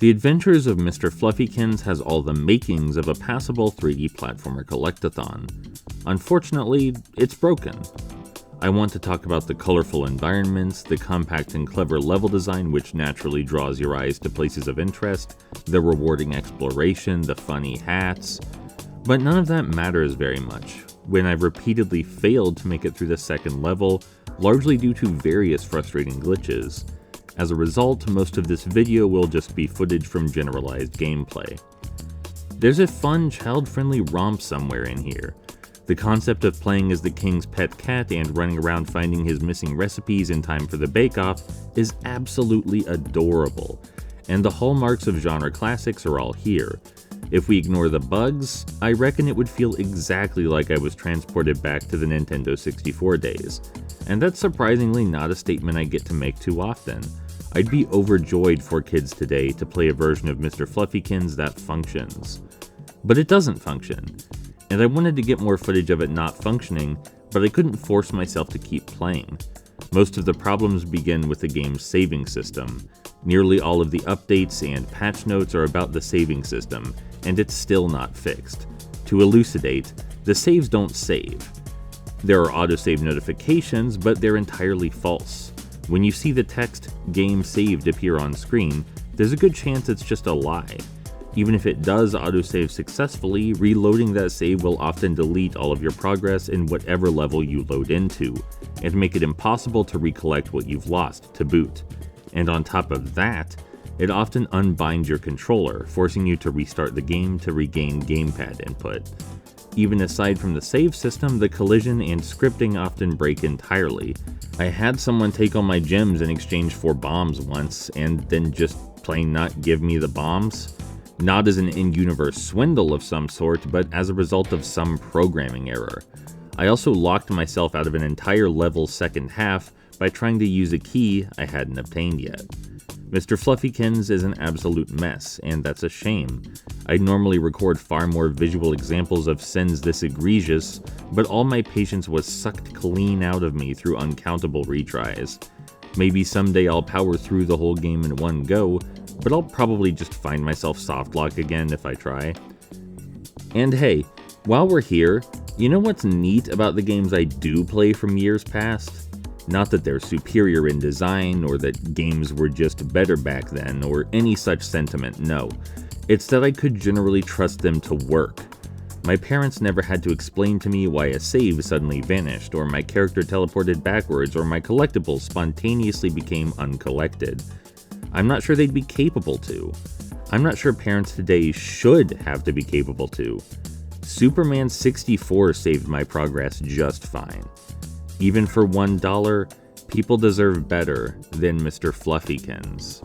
The Adventures of Mr. Fluffykins has all the makings of a passable 3D platformer collectathon. Unfortunately, it's broken. I want to talk about the colorful environments, the compact and clever level design which naturally draws your eyes to places of interest, the rewarding exploration, the funny hats, but none of that matters very much when I've repeatedly failed to make it through the second level, largely due to various frustrating glitches. As a result, most of this video will just be footage from generalized gameplay. There's a fun, child-friendly romp somewhere in here. The concept of playing as the king's pet cat and running around finding his missing recipes in time for the bake-off is absolutely adorable, and the hallmarks of genre classics are all here. If we ignore the bugs, I reckon it would feel exactly like I was transported back to the Nintendo 64 days, and that's surprisingly not a statement I get to make too often. I'd be overjoyed for kids today to play a version of Mr. Fluffykins that functions. But it doesn't function, and I wanted to get more footage of it not functioning, but I couldn't force myself to keep playing. Most of the problems begin with the game's saving system. Nearly all of the updates and patch notes are about the saving system, and it's still not fixed. To elucidate, the saves don't save. There are autosave notifications, but they're entirely false. When you see the text "game saved" appear on screen, there's a good chance it's just a lie. Even if it does autosave successfully, reloading that save will often delete all of your progress in whatever level you load into, and make it impossible to recollect what you've lost to boot. And on top of that, it often unbinds your controller, forcing you to restart the game to regain gamepad input. Even aside from the save system, the collision and scripting often break entirely. I had someone take all my gems in exchange for bombs once, and then just plain not give me the bombs. Not as an in-universe swindle of some sort, but as a result of some programming error. I also locked myself out of an entire level's second half by trying to use a key I hadn't obtained yet. Mr. Fluffykins is an absolute mess, and that's a shame. I'd normally record far more visual examples of sins this egregious, but all my patience was sucked clean out of me through uncountable retries. Maybe someday I'll power through the whole game in one go, but I'll probably just find myself softlock again if I try. And hey, while we're here, you know what's neat about the games I do play from years past? Not that they're superior in design, or that games were just better back then, or any such sentiment, no. It's that I could generally trust them to work. My parents never had to explain to me why a save suddenly vanished, or my character teleported backwards, or my collectibles spontaneously became uncollected. I'm not sure they'd be capable to. I'm not sure parents today should have to be capable to. Superman 64 saved my progress just fine. Even for $1, people deserve better than Mr. Fluffykins.